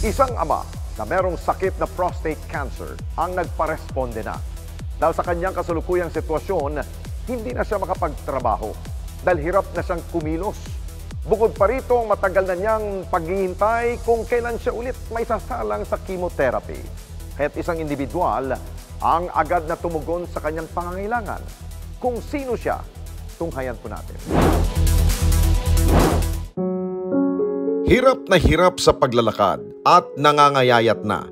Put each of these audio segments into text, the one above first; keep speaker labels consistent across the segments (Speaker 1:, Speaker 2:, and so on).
Speaker 1: Isang ama na merong sakit na prostate cancer ang nagparesponde na. Dahil sa kanyang kasalukuyang sitwasyon, hindi na siya makapagtrabaho dahil hirap na siyang kumilos. Bukod pa rito, matagal na niyang paghihintay kung kailan siya ulit may sasalang sa chemotherapy. Kaya't isang individual ang agad na tumugon sa kanyang pangangailangan. Kung sino siya, tunghayan po natin. Hirap sa paglalakad at nangangayayat na.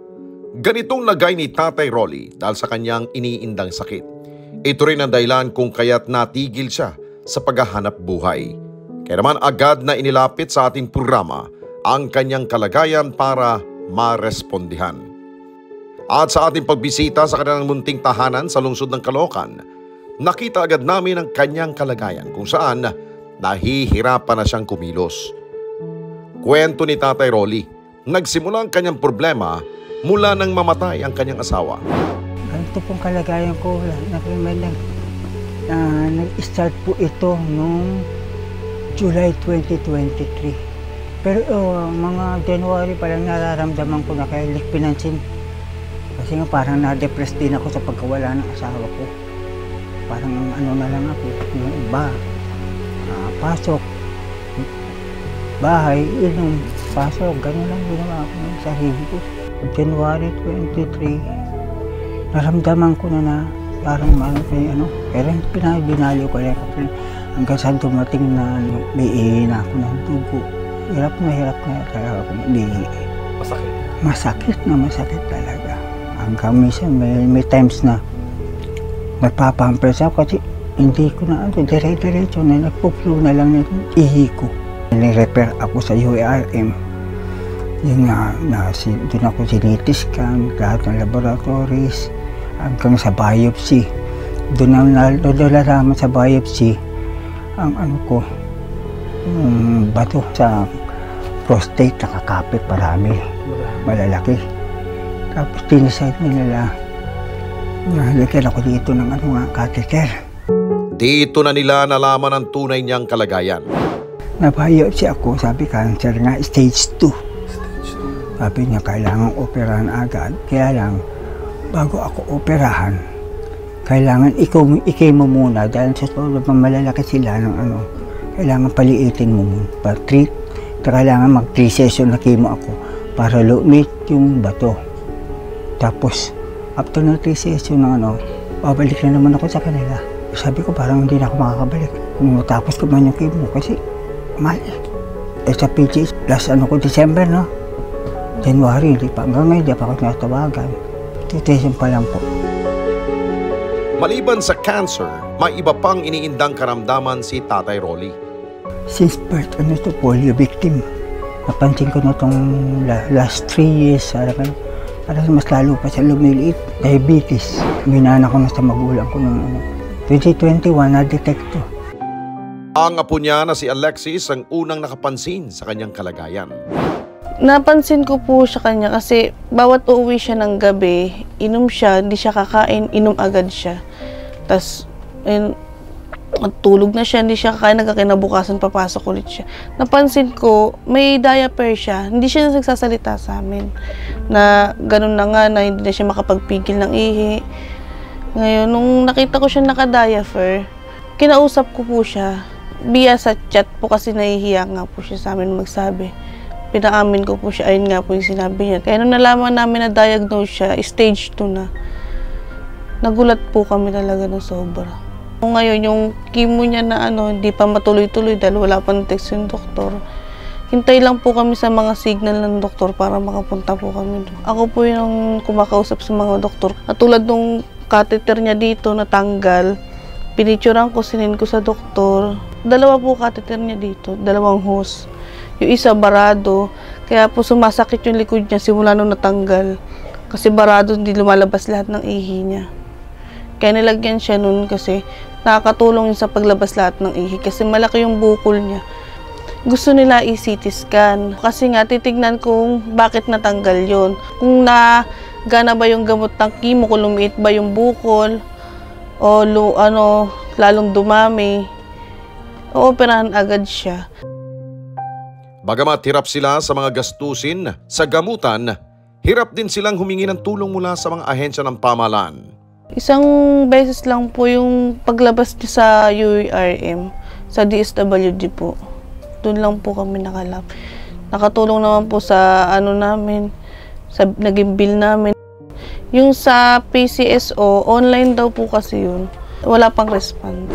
Speaker 1: Ganitong lagay ni Tatay Rolly dahil sa kanyang iniindang sakit. Ito rin ang dahilan kung kaya't natigil siya sa paghahanap buhay. Kaya naman agad na inilapit sa ating programa ang kanyang kalagayan para marespondihan. At sa ating pagbisita sa kanilang munting tahanan sa lungsod ng Caloocan, nakita agad namin ang kanyang kalagayan kung saan nahihirapan na siyang kumilos. Kwento ni Tatay Rolly, nagsimula ang kanyang problema mula nang mamatay ang kanyang asawa.
Speaker 2: Ganito pong kalagayan ko, nag-start po ito noong July 2023. Pero mga January pa lang nararamdaman ko na kaya pinansin. Kasi nga parang na-depress din ako sa pagkawala ng asawa ko. Parang ano na lang ako, yung iba, pasok, bahay, inom, pasok, gano'n lang ginawa ako ng sarili ko. January 23, naramdaman ko na parang may pero binaliw ko lang hanggang sa dumating na may ihina ako ng dugo. Hirap na talaga akong umihi. Masakit? Masakit talaga. Hanggang minsan may times na nagpapampers ako kasi hindi ko na dire-diretso na nagpo-flow na lang yung ihi ko. Ni-repair ako sa UARM. Yun nga, doon ako sinitiskan, lahat ng laboratories, hanggang sa biopsy. Doon nalalaman sa biopsy ang bato sa prostate, nakakapit marami, malalaki. Tapos tinisay nila, nalagyan ako dito ng catheter.
Speaker 1: Dito na nila nalaman ang tunay niyang kalagayan.
Speaker 2: Na-biopsy ako, sabi cancer nga, stage 2. Sabi niya, kailangan operahan agad. Kaya lang, bago ako operahan, kailangan i-chemo muna dahil sa sobrang malalaki sila ng kailangan paliitin mo muna. Pa-treat, kailangan mag-3 session na chemo ako para lumit yung bato. Tapos, after ng 3 session ng babalik na naman ako sa kanila. Sabi ko, parang hindi na ako makakabalik. Kung matapos ko man yung chemo, kasi mahal. Sa PGH, last December, no? January, hindi pa. Hanggang ngayon, hindi pa ako natawagan. Tutation pa lang po.
Speaker 1: Maliban sa cancer, may iba pang iniindang karamdaman si Tatay Rolly.
Speaker 2: Since birth, polio victim. Napansin ko na itong last 3 years, parang mas lalo pa siya lumiliit. Diabetes. Minana ko na sa magulang ko ng 2021, na-detect to.
Speaker 1: Ang apo niya na si Alexis ang unang nakapansin sa kanyang kalagayan.
Speaker 3: Napansin ko po siya kanya kasi bawat uuwi siya ng gabi, inom siya, hindi siya kakain, inom agad siya. Tapos, tulog na siya, hindi siya kakain, nagkakinabukasan, papasok ulit siya. Napansin ko, may diaper siya, hindi siya nagsasalita sa amin. Na ganun na nga, na hindi na siya makapagpigil ng ihi. Ngayon, nung nakita ko siya naka-diaper, kinausap ko po siya. Via sa chat po kasi nahihiya nga po siya sa amin magsabi. Pinaamin ko po siya, ayun nga po yung sinabi niya. Kaya nung nalaman namin na diagnose siya, stage 2 na. Nagulat po kami talaga ng sobra. Ngayon, yung chemo niya na hindi pa matuloy-tuloy dahil wala pa ng text yung doktor. Hintay lang po kami sa mga signal ng doktor para makapunta po kami doon. Ako po yung kumakausap sa mga doktor. At tulad nung catheter niya dito natanggal, pinicturean ko, sinin ko sa doktor. 2 po catheter niya dito, 2 hose. Yung isa barado, kaya po sumasakit yung likod niya simula nung natanggal. Kasi barado, hindi lumalabas lahat ng ihi niya. Kaya nilagyan siya nun kasi nakakatulong yun sa paglabas lahat ng ihi kasi malaki yung bukol niya. Gusto nila i-CT scan kasi nga titignan kung bakit natanggal yun. Kung nagana ba yung gamot ng chemo, kung lumiit ba yung bukol o lalong dumami, ooperahan agad siya.
Speaker 1: Bagamat hirap sila sa mga gastusin sa gamutan, hirap din silang humingi ng tulong mula sa mga ahensya ng pamahalaan.
Speaker 3: Isang beses lang po yung paglabas niya sa UERM, sa DSWD po. Doon lang po kami nakalap. Nakatulong naman po sa namin, sa naging bill namin. Yung sa PCSO, online daw po kasi yun. Wala pang response.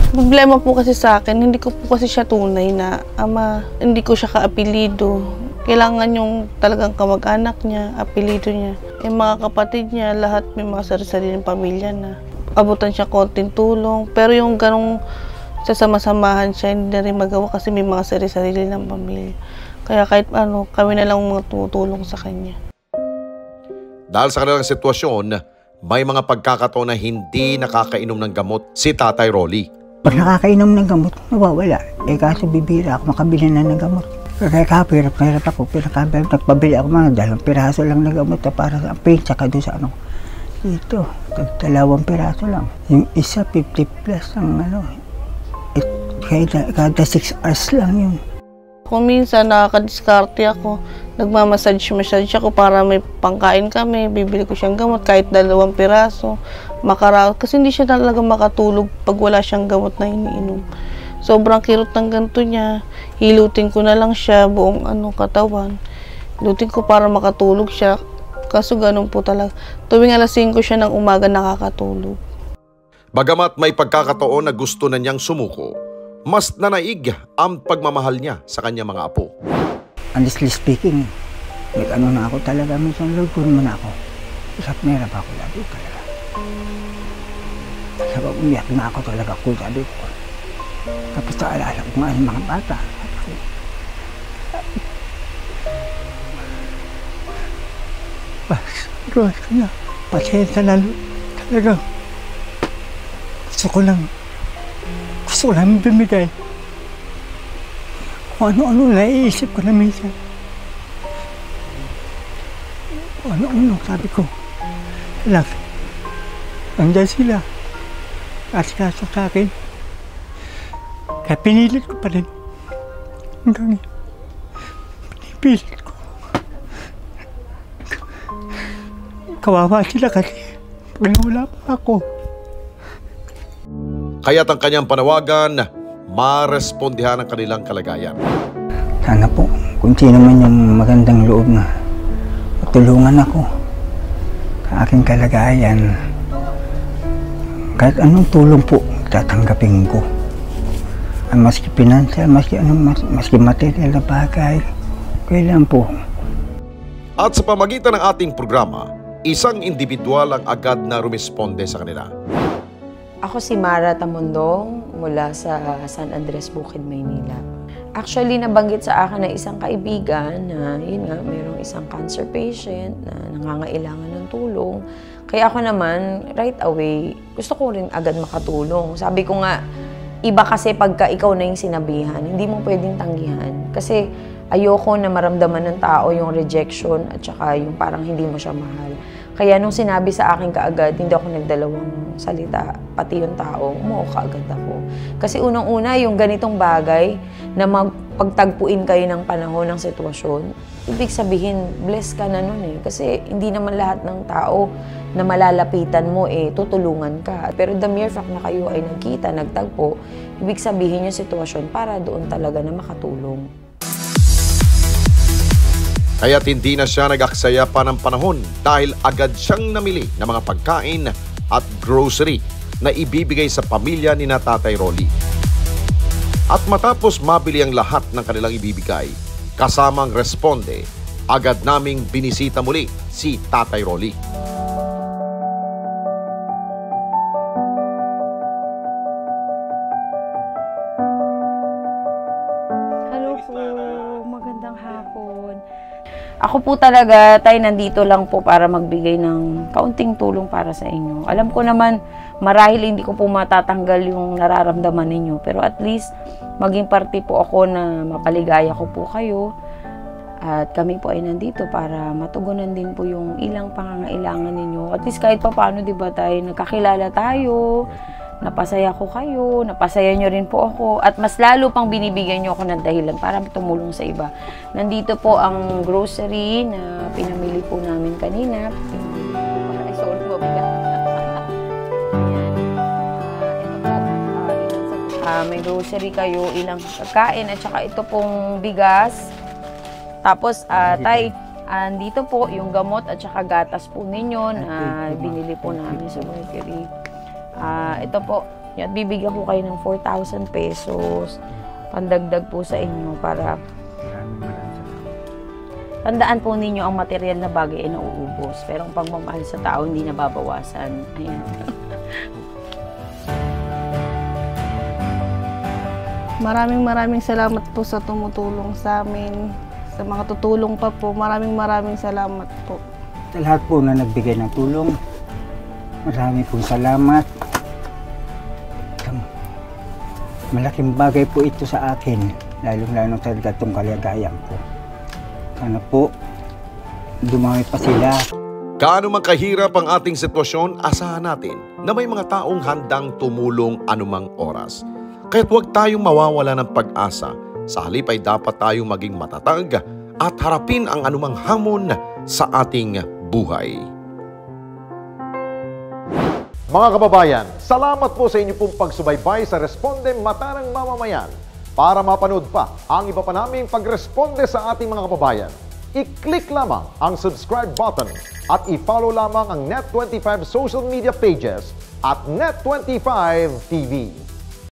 Speaker 3: Problema po kasi sa akin, hindi ko po kasi siya tunay na ama. Hindi ko siya kaapelido. Kailangan yung talagang kamag-anak niya, apelido niya. Yung mga kapatid niya, lahat may mga sarili-sariling pamilya na. Abutan siya konting tulong. Pero yung ganong sasama-samahan siya, hindi na rin magawa kasi may mga sarili-sarili ng pamilya. Kaya kahit kami na lang mga tutulong sa kanya.
Speaker 1: Dahil sa kanilang sitwasyon, may mga pagkakataon na hindi nakakainom ng gamot si Tatay Rolly.
Speaker 2: Pag nakakainom ng gamot, nawawala. Kaso bibira ako makabili na ng gamot. Kaya kapirap ako. Nagpabili ako mga 2 piraso lang ng gamot para sa pain, tsaka doon sa dito, 2 piraso lang. Yung isa, 50 plus ang kada 6 hours lang yun.
Speaker 3: Kung minsan nakakadiskarte ako, nagmamassage ako para may pangkain kami, bibili ko siyang gamot kahit 2 piraso, kasi hindi siya talaga makatulog pag wala siyang gamot na iniinom. Sobrang kirot ng ganito niya, hilutin ko na lang siya buong katawan. Hilutin ko para makatulog siya, kaso ganun po talaga. Tuwing alas 5 siya ng umaga nakakatulog.
Speaker 1: Bagamat may pagkakataon na gusto na niyang sumuko, mas nanaig ang pagmamahal niya sa kanyang mga apo.
Speaker 2: Honestly speaking, na ako talaga minsan, Lord, kunin mo na ako. Isap merap ako lagi talaga. Sabi, umiyak na ako talaga, sabi ko. Tapos naalala ko nga yung mga bata. Lord, pasensya na, Lord. Talaga. Gusto ko lang bumigay. Kung ano-ano naiisip ko na minsan. Kung ano-ano, sabi ko. Nandiyan sila. Kaso sa akin. Kaya pinilit ko pa rin. Hanggang pinipilit ko. Kawawa sila kasi pag wala pa ako.
Speaker 1: Kaya't ang kanyang panawagan, marespondihan ang kanilang kalagayan.
Speaker 2: Sana po, kung sino man yung magandang loob na matulungan ako sa aking kalagayan, kahit anong tulong po, tatanggapin ko. Maski pinansyal, maski material na bagay, kailan po.
Speaker 1: At sa pamagitan ng ating programa, isang individual ang agad na rumisponde sa kanila.
Speaker 4: Ako si Mara Tamundong mula sa San Andres, Bukid, Maynila. Actually, nabanggit sa akin na isang kaibigan na mayroong isang cancer patient na nangangailangan ng tulong. Kaya ako naman, right away, gusto ko rin agad makatulong. Sabi ko nga, iba kasi pagka ikaw na yung sinabihan, hindi mo pwedeng tanggihan. Kasi ayoko na maramdaman ng tao yung rejection at saka yung parang hindi mo siya mahal. Kaya nung sinabi sa akin kaagad, hindi ako nagdalawang salita, pati yung tao, umuo kaagad ako. Kasi unang-una, yung ganitong bagay na magpagtagpuin kayo ng panahon ng sitwasyon, ibig sabihin, blessed ka na nun eh. Kasi hindi naman lahat ng tao na malalapitan mo tutulungan ka. Pero the mere fact na kayo ay nagkita, nagtagpo, ibig sabihin yung sitwasyon para doon talaga na makatulong.
Speaker 1: Kaya't hindi na siya nag-aksaya pa ng panahon dahil agad siyang namili ng mga pagkain at grocery na ibibigay sa pamilya ni Tatay Rolly. At matapos mabili ang lahat ng kanilang ibibigay, kasamang responde, agad naming binisita muli si Tatay Rolly.
Speaker 4: Hello po, magandang hapon. Ako po talaga, tay, nandito lang po para magbigay ng kaunting tulong para sa inyo. Alam ko naman, marahil hindi ko po matatanggal yung nararamdaman ninyo. Pero at least, maging parte po ako na mapaligaya ko po kayo. At kami po ay nandito para matugunan din po yung ilang pangangailangan ninyo. At least kahit pa paano, di ba tayo, nagkakilala tayo. napasaya ko kayo, napasaya nyo rin po ako, at mas lalo pang binibigyan nyo ako ng dahilan para tumulong sa iba. Nandito po ang grocery na pinamili po namin kanina. Ay, sorry po, bigat. May grocery kayo, ilang pagkain, at saka ito pong bigas. Tapos, tay, andito po yung gamot at saka gatas po ninyo na binili po namin sa bakery. Ito po, bibigyan ko kayo ng 4,000 pesos. Pandagdag po sa inyo para tandaan po ninyo ang material na bagay ay nauubos. Pero ang pagmamahal sa tao hindi nababawasan. Ayan.
Speaker 3: Maraming salamat po sa tumutulong sa amin. Sa mga tutulong pa po, maraming salamat po.
Speaker 2: Sa lahat po na nagbigay ng tulong, maraming pong salamat. Malaking bagay po ito sa akin, lalong-lalo sa gatong kalagayan ko. Sana po, dumami pa sila.
Speaker 1: Gaano man kahirap ang ating sitwasyon, asahan natin na may mga taong handang tumulong anumang oras. Kaya't huwag tayong mawawala ng pag-asa. Sa halip ay dapat tayong maging matatag at harapin ang anumang hamon sa ating buhay.
Speaker 5: Mga kababayan, salamat po sa inyo pong pagsubaybay sa Responde Mata ng Mamamayan. Para mapanood pa ang iba pa naming pagresponde sa ating mga kababayan, i-click lamang ang subscribe button at i-follow lamang ang Net25 social media pages at Net25 TV.